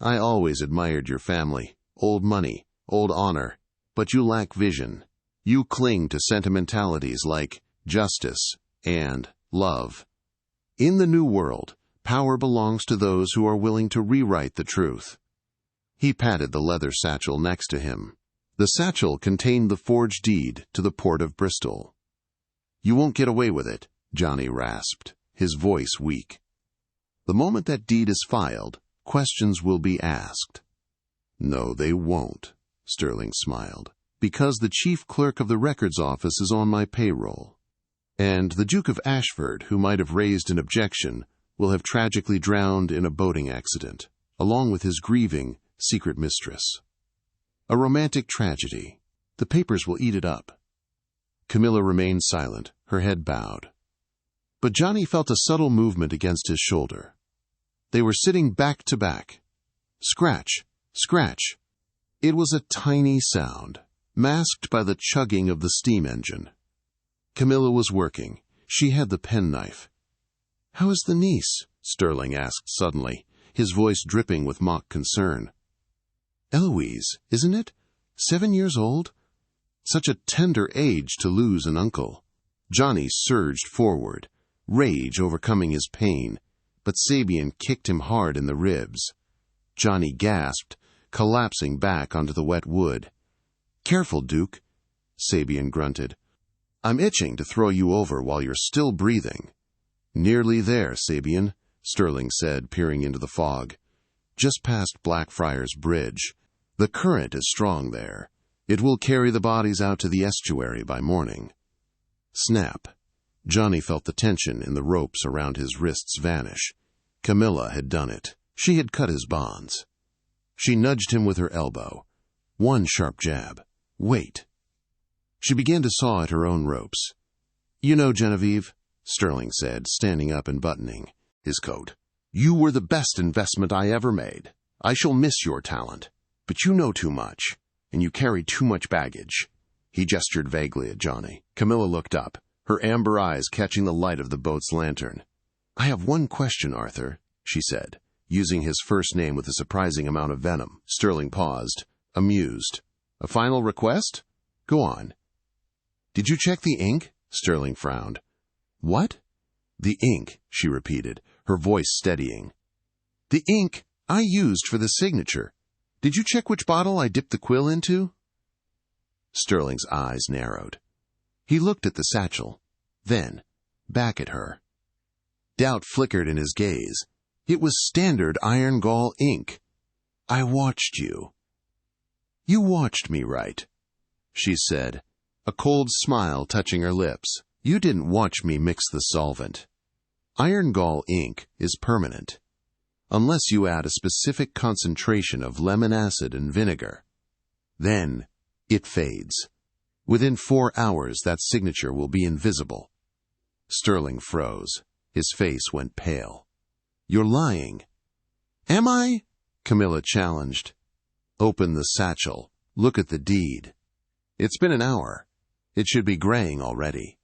"I always admired your family, old money, old honor, but you lack vision. You cling to sentimentalities like justice and love. In the New World, power belongs to those who are willing to rewrite the truth." He patted the leather satchel next to him. The satchel contained the forged deed to the port of Bristol. "You won't get away with it," Johnny rasped, his voice weak. "The moment that deed is filed, questions will be asked." "No, they won't," Sterling smiled, "because the chief clerk of the records office is on my payroll. And the Duke of Ashford, who might have raised an objection, will have tragically drowned in a boating accident, along with his grieving secret mistress. A romantic tragedy. The papers will eat it up." Camila remained silent, her head bowed. But Johnny felt a subtle movement against his shoulder. They were sitting back to back. Scratch, scratch. It was a tiny sound, masked by the chugging of the steam engine. Camila was working. She had the penknife. "How is the niece?" Sterling asked suddenly, his voice dripping with mock concern. "Eloise, isn't it? 7 years old? Such a tender age to lose an uncle." Johnny surged forward, rage overcoming his pain, but Sabian kicked him hard in the ribs. Johnny gasped, collapsing back onto the wet wood. "Careful, Duke," Sabian grunted. "I'm itching to throw you over while you're still breathing." "Nearly there, Sabian," Sterling said, peering into the fog. "Just past Blackfriars Bridge. The current is strong there. It will carry the bodies out to the estuary by morning." Snap. Johnny felt the tension in the ropes around his wrists vanish. Camila had done it. She had cut his bonds. She nudged him with her elbow. One sharp jab. "Wait." She began to saw at her own ropes. "You know, Genevieve," Sterling said, standing up and buttoning his coat, "you were the best investment I ever made. I shall miss your talent. But you know too much, and you carry too much baggage." He gestured vaguely at Johnny. Camila looked up, her amber eyes catching the light of the boat's lantern. "I have one question, Arthur," she said, using his first name with a surprising amount of venom. Sterling paused, amused. "A final request? Go on." "Did you check the ink?" Sterling frowned. "What?" "The ink," she repeated, her voice steadying. "The ink I used for the signature. Did you check which bottle I dipped the quill into?" Sterling's eyes narrowed. He looked at the satchel, then back at her. Doubt flickered in his gaze. It was standard iron gall ink. "I watched you." "You watched me, right?" she said, a cold smile touching her lips. "You didn't watch me mix the solvent. Iron gall ink is permanent, unless you add a specific concentration of lemon acid and vinegar. Then it fades. Within 4 hours, that signature will be invisible." Sterling froze. His face went pale. "You're lying." "Am I?" Camila challenged. Open the satchel. Look at the deed. It's been an hour. It should be graying already.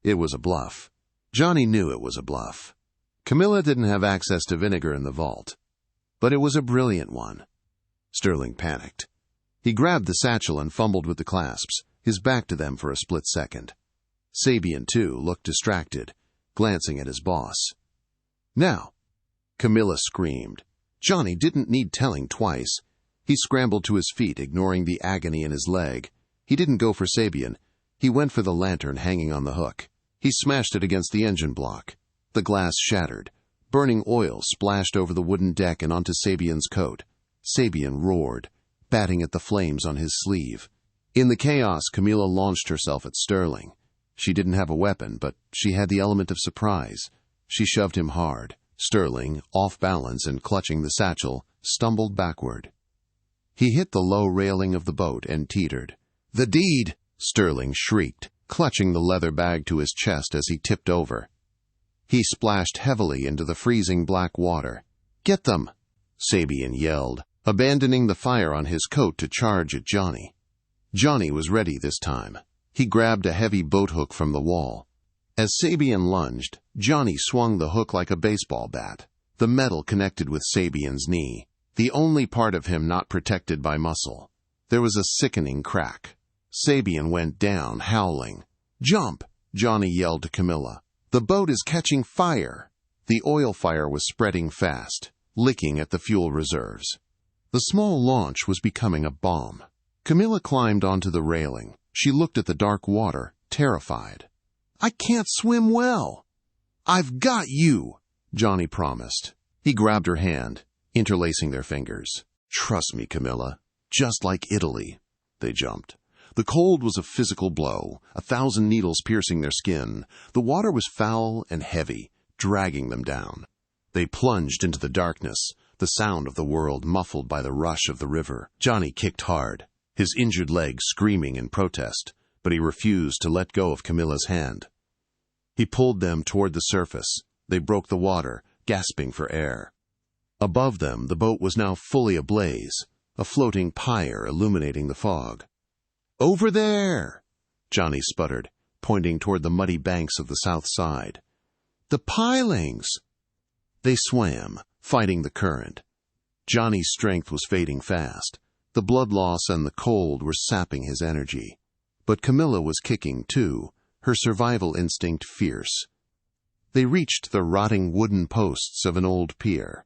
It was a bluff. Johnny knew it was a bluff. Camila didn't have access to vinegar in the vault. But it was a brilliant one. Sterling panicked. He grabbed the satchel and fumbled with the clasps, his back to them for a split second. Sabian, too, looked distracted, glancing at his boss. Now! Camila screamed. Johnny didn't need telling twice. He scrambled to his feet, ignoring the agony in his leg. He didn't go for Sabian. He went for the lantern hanging on the hook. He smashed it against the engine block. The glass shattered. Burning oil splashed over the wooden deck and onto Sabian's coat. Sabian roared, batting at the flames on his sleeve. In the chaos, Camila launched herself at Sterling. She didn't have a weapon, but she had the element of surprise. She shoved him hard. Sterling, off balance and clutching the satchel, stumbled backward. He hit the low railing of the boat and teetered. "The deed!" Sterling shrieked, clutching the leather bag to his chest as he tipped over. He splashed heavily into the freezing black water. "Get them!" Sabian yelled, abandoning the fire on his coat to charge at Johnny. Johnny was ready this time. He grabbed a heavy boat hook from the wall. As Sabian lunged, Johnny swung the hook like a baseball bat. The metal connected with Sabian's knee, the only part of him not protected by muscle. There was a sickening crack. Sabian went down, howling. "Jump!" Johnny yelled to Camila. "The boat is catching fire!" The oil fire was spreading fast, licking at the fuel reserves. The small launch was becoming a bomb. Camila climbed onto the railing. She looked at the dark water, terrified. "I can't swim well." "I've got you," Johnny promised. He grabbed her hand, interlacing their fingers. "Trust me, Camila. Just like Italy." They jumped. The cold was a physical blow, 1,000 needles piercing their skin. The water was foul and heavy, dragging them down. They plunged into the darkness, the sound of the world muffled by the rush of the river. Johnny kicked hard, his injured leg screaming in protest, but he refused to let go of Camila's hand. He pulled them toward the surface. They broke the water, gasping for air. Above them, the boat was now fully ablaze, a floating pyre illuminating the fog. "Over there!" Johnny sputtered, pointing toward the muddy banks of the south side. "The pilings!" They swam, fighting the current. Johnny's strength was fading fast. The blood loss and the cold were sapping his energy. But Camila was kicking, too, her survival instinct fierce. They reached the rotting wooden posts of an old pier.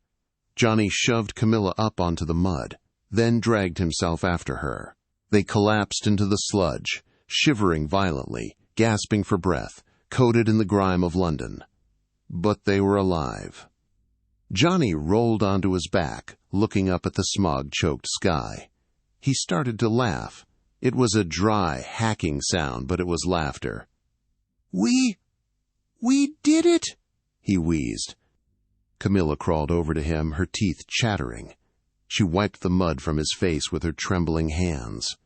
Johnny shoved Camila up onto the mud, then dragged himself after her. They collapsed into the sludge, shivering violently, gasping for breath, coated in the grime of London. But they were alive. Johnny rolled onto his back, looking up at the smog-choked sky. He started to laugh. It was a dry, hacking sound, but it was laughter. We did it!" he wheezed. Camila crawled over to him, her teeth chattering. She wiped the mud from his face with her trembling hands.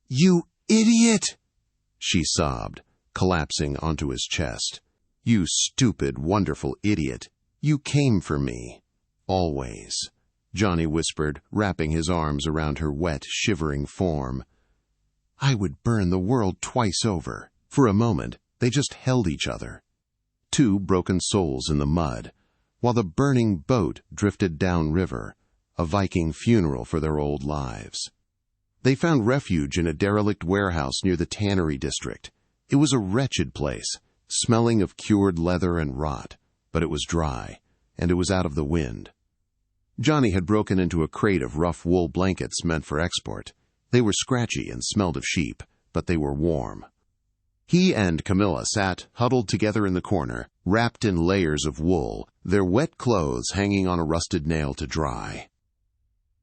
"You idiot!" she sobbed, collapsing onto his chest. "You stupid, wonderful idiot. You came for me. Always," Johnny whispered, wrapping his arms around her wet, shivering form. "I would burn the world twice over." For a moment, they just held each other. Two broken souls in the mud, while the burning boat drifted downriver, a Viking funeral for their old lives. They found refuge in a derelict warehouse near the tannery district. It was a wretched place, smelling of cured leather and rot, but it was dry, and it was out of the wind. Johnny had broken into a crate of rough wool blankets meant for export. They were scratchy and smelled of sheep, but they were warm. He and Camila sat huddled together in the corner, wrapped in layers of wool, their wet clothes hanging on a rusted nail to dry.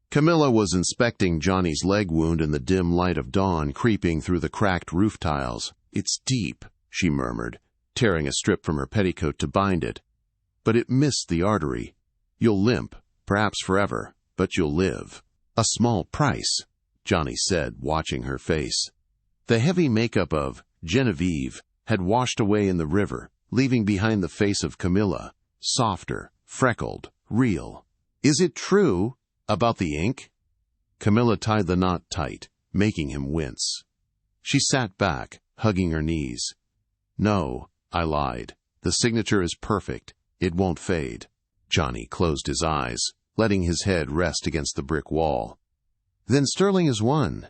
Camila was inspecting Johnny's leg wound in the dim light of dawn creeping through the cracked roof tiles. "It's deep," she murmured, tearing a strip from her petticoat to bind it. "But it missed the artery. You'll limp, perhaps forever, but you'll live." "A small price," Johnny said, watching her face. The heavy makeup of Genevieve had washed away in the river, leaving behind the face of Camila, softer, freckled, real. "Is it true?" About the ink? Camila tied the knot tight, making him wince. She sat back, hugging her knees. No, I lied. The signature is perfect. It won't fade. Johnny closed his eyes, letting his head rest against the brick wall. Then Sterling has won.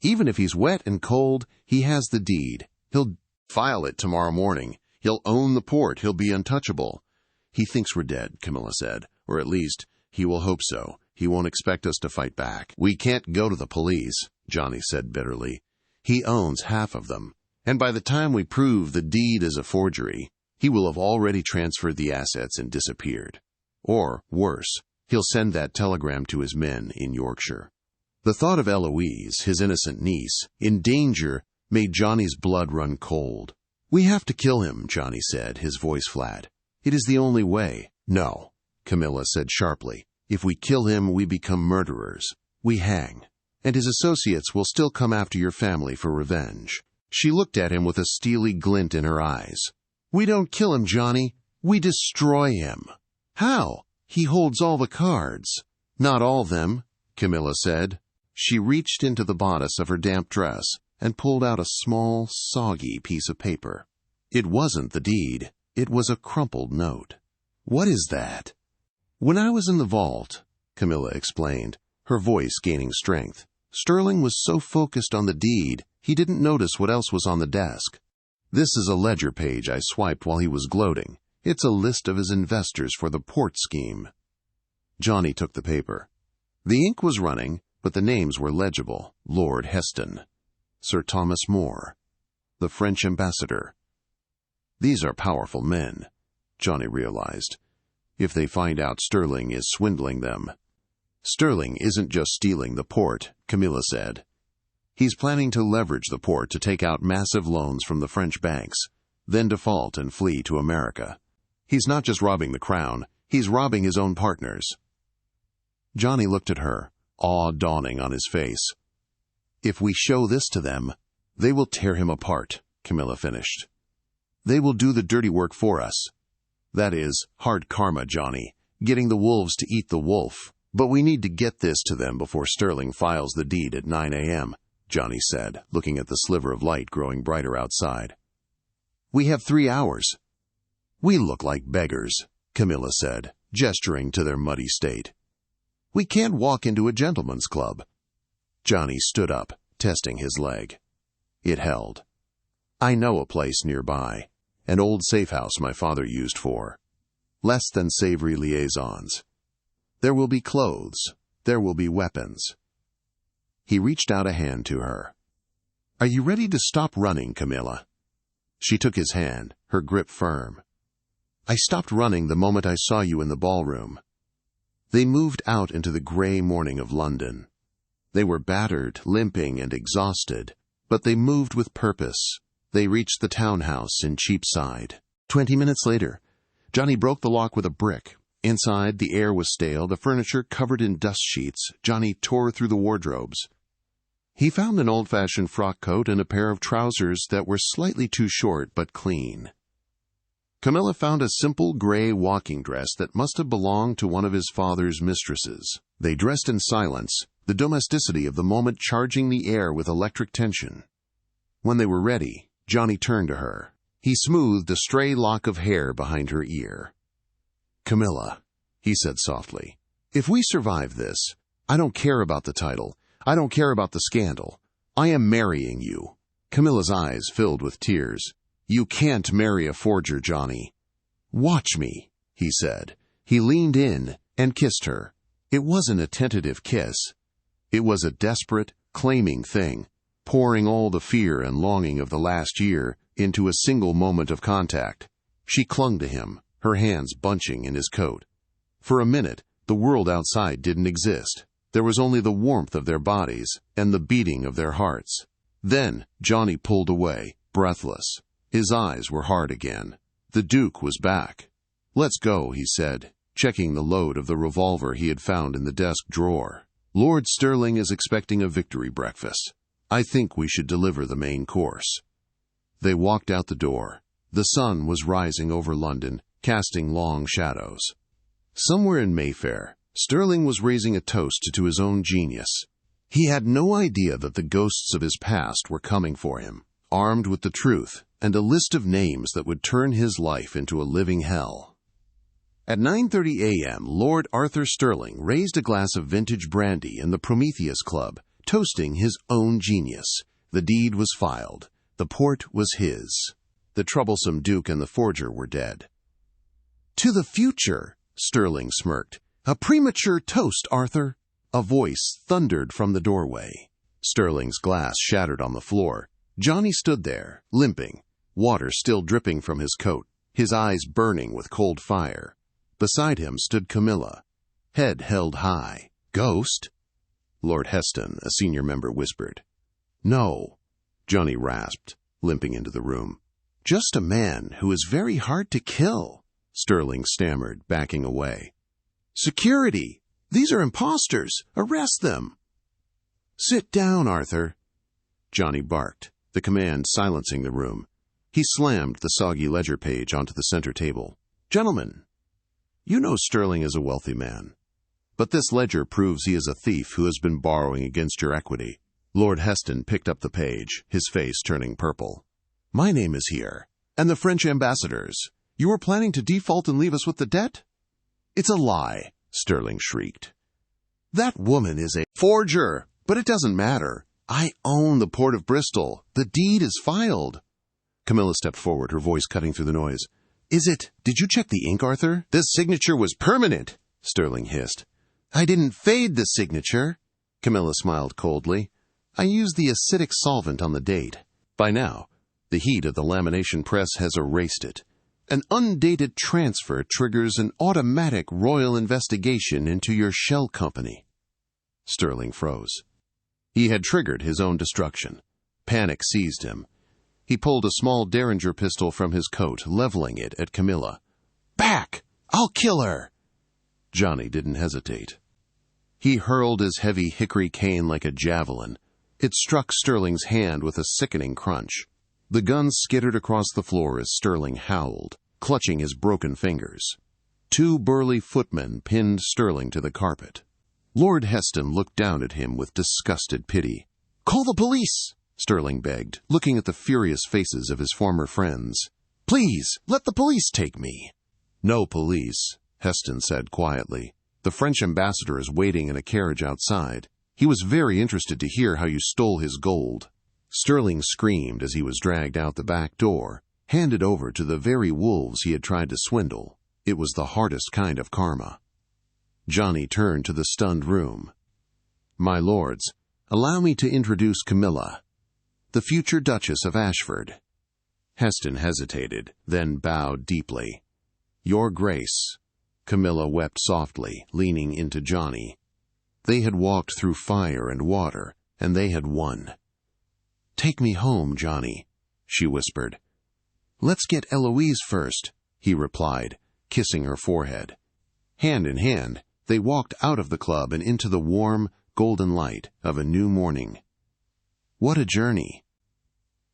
Even if he's wet and cold, he has the deed. He'll file it tomorrow morning. He'll own the port. He'll be untouchable. He thinks we're dead, Camila said. Or at least, he will hope so. He won't expect us to fight back. We can't go to the police, Johnny said bitterly. He owns half of them. And by the time we prove the deed is a forgery, he will have already transferred the assets and disappeared. Or, worse, he'll send that telegram to his men in Yorkshire. The thought of Eloise, his innocent niece, in danger, made Johnny's blood run cold. We have to kill him, Johnny said, his voice flat. It is the only way. No, Camila said sharply. If we kill him, we become murderers. We hang. And his associates will still come after your family for revenge. She looked at him with a steely glint in her eyes. We don't kill him, Johnny. We destroy him. How? He holds all the cards. Not all of them, Camila said. She reached into the bodice of her damp dress and pulled out a small, soggy piece of paper. It wasn't the deed. It was a crumpled note. What is that? When I was in the vault, Camila explained, her voice gaining strength, Sterling was so focused on the deed, he didn't notice what else was on the desk. This is a ledger page I swiped while he was gloating. It's a list of his investors for the port scheme. Johnny took the paper. The ink was running, but the names were legible. Lord Heston, Sir Thomas More, the French ambassador. These are powerful men, Johnny realized. If they find out Sterling is swindling them. Sterling isn't just stealing the port, Camila said. He's planning to leverage the port to take out massive loans from the French banks, then default and flee to America. He's not just robbing the crown, he's robbing his own partners. Johnny looked at her, awe dawning on his face. If we show this to them, they will tear him apart, Camila finished. They will do the dirty work for us. That is, hard karma, Johnny, getting the wolves to eat the wolf. But we need to get this to them before Sterling files the deed at 9 a.m., Johnny said, looking at the sliver of light growing brighter outside. We have 3 hours. We look like beggars, Camila said, gesturing to their muddy state. We can't walk into a gentleman's club. Johnny stood up, testing his leg. It held. I know a place nearby, an old safe house my father used for. Less than savory liaisons. There will be clothes. There will be weapons. He reached out a hand to her. Are you ready to stop running, Camila? She took his hand, her grip firm. I stopped running the moment I saw you in the ballroom. They moved out into the gray morning of London. They were battered, limping, and exhausted, but they moved with purpose. They reached the townhouse in Cheapside. 20 minutes later, Johnny broke the lock with a brick. Inside, the air was stale, the furniture covered in dust sheets. Johnny tore through the wardrobes. He found an old-fashioned frock coat and a pair of trousers that were slightly too short but clean. Camila found a simple gray walking dress that must have belonged to one of his father's mistresses. They dressed in silence, the domesticity of the moment charging the air with electric tension. When they were ready, Johnny turned to her. He smoothed a stray lock of hair behind her ear. Camila, he said softly, if we survive this, I don't care about the title. I don't care about the scandal. I am marrying you. Camila's eyes filled with tears. You can't marry a forger, Johnny. Watch me, he said. He leaned in and kissed her. It wasn't a tentative kiss. It was a desperate, claiming thing, pouring all the fear and longing of the last year into a single moment of contact. She clung to him, her hands bunching in his coat. For a minute, the world outside didn't exist. There was only the warmth of their bodies and the beating of their hearts. Then Johnny pulled away, breathless. His eyes were hard again. The Duke was back. Let's go, he said, checking the load of the revolver he had found in the desk drawer. Lord Sterling is expecting a victory breakfast. I think we should deliver the main course. They walked out the door. The sun was rising over London, casting long shadows. Somewhere in Mayfair, Sterling was raising a toast to his own genius. He had no idea that the ghosts of his past were coming for him, armed with the truth and a list of names that would turn his life into a living hell. At 9:30 a.m., Lord Arthur Sterling raised a glass of vintage brandy in the Prometheus Club, toasting his own genius. The deed was filed. The port was his. The troublesome Duke and the forger were dead. "To the future," Sterling smirked. "A premature toast, Arthur." A voice thundered from the doorway. Sterling's glass shattered on the floor. Johnny stood there, limping, water still dripping from his coat, his eyes burning with cold fire. Beside him stood Camila, head held high. "Ghost?" Lord Heston, a senior member, whispered. "No," Johnny rasped, limping into the room. "Just a man who is very hard to kill," Sterling stammered, backing away. "Security! These are imposters! Arrest them!" "Sit down, Arthur," Johnny barked, the command silencing the room. He slammed the soggy ledger page onto the center table. "Gentlemen, you know Sterling is a wealthy man, but this ledger proves he is a thief who has been borrowing against your equity." Lord Heston picked up the page, his face turning purple. "My name is here, and the French ambassador's. You were planning to default and leave us with the debt?" "It's a lie," Sterling shrieked. "That woman is a forger, but it doesn't matter. I own the Port of Bristol. The deed is filed." Camila stepped forward, her voice cutting through the noise. Did you check the ink, Arthur?" "This signature was permanent," Sterling hissed. "I didn't fade the signature." Camila smiled coldly. "I used the acidic solvent on the date. By now, the heat of the lamination press has erased it. An undated transfer triggers an automatic royal investigation into your shell company." Sterling froze. He had triggered his own destruction. Panic seized him. He pulled a small Derringer pistol from his coat, leveling it at Camila. "Back! I'll kill her!" Johnny didn't hesitate. He hurled his heavy hickory cane like a javelin. It struck Sterling's hand with a sickening crunch. The gun skittered across the floor as Sterling howled, clutching his broken fingers. 2 burly footmen pinned Sterling to the carpet. Lord Heston looked down at him with disgusted pity. "Call the police!" Sterling begged, looking at the furious faces of his former friends. "Please, let the police take me." "No police," Heston said quietly. "The French ambassador is waiting in a carriage outside. He was very interested to hear how you stole his gold." Sterling screamed as he was dragged out the back door, handed over to the very wolves he had tried to swindle. It was the hardest kind of karma. Johnny turned to the stunned room. "My lords, allow me to introduce Camila, the future Duchess of Ashford." Heston hesitated, then bowed deeply. "Your Grace." Camila wept softly, leaning into Johnny. They had walked through fire and water, and they had won. "Take me home, Johnny," she whispered. "Let's get Eloise first," he replied, kissing her forehead. Hand in hand, they walked out of the club and into the warm, golden light of a new morning. What a journey!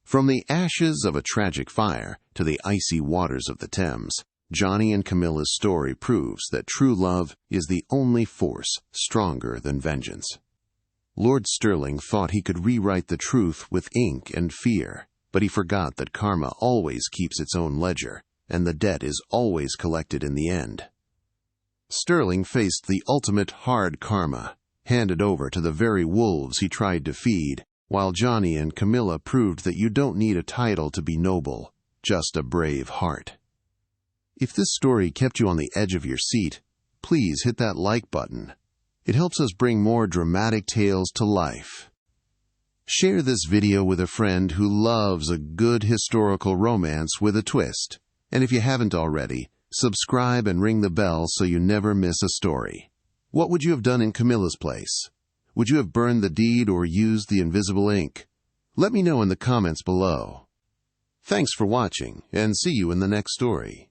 From the ashes of a tragic fire to the icy waters of the Thames, Johnny and Camilla's story proves that true love is the only force stronger than vengeance. Lord Sterling thought he could rewrite the truth with ink and fear, but he forgot that karma always keeps its own ledger, and the debt is always collected in the end. Sterling faced the ultimate hard karma, handed over to the very wolves he tried to feed, while Johnny and Camila proved that you don't need a title to be noble, just a brave heart. If this story kept you on the edge of your seat, please hit that like button. It helps us bring more dramatic tales to life. Share this video with a friend who loves a good historical romance with a twist. And if you haven't already, subscribe and ring the bell so you never miss a story. What would you have done in Camila's place? Would you have burned the deed or used the invisible ink? Let me know in the comments below. Thanks for watching, and see you in the next story.